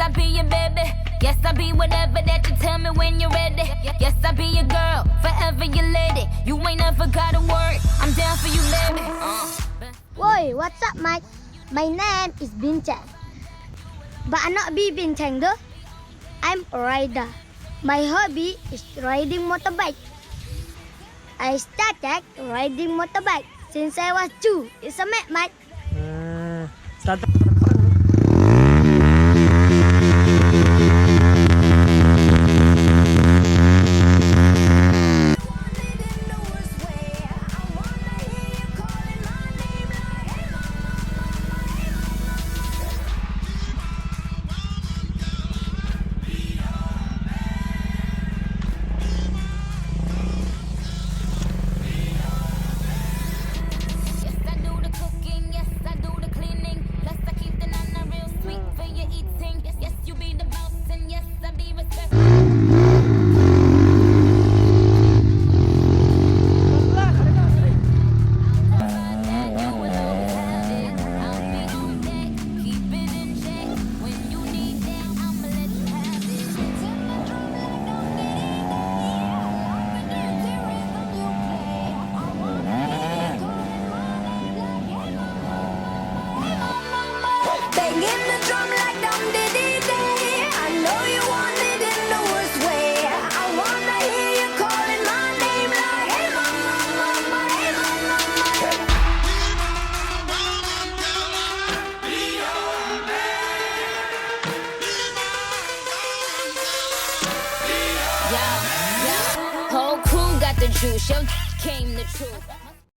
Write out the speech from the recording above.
I be your baby. Yes, I be whatever that you tell me when you're ready. Yes, I be your girl, forever your lady. You ain't never gotta work, I'm down for you, baby. Woi, what's up, Mike? My name is Bincang. But I'm not be Bincang though. I'm a rider. My hobby is riding motorbike. I started riding motorbike since I was 2. It's a mate, Mike. Started. Whole crew got the juice, yo came the truth.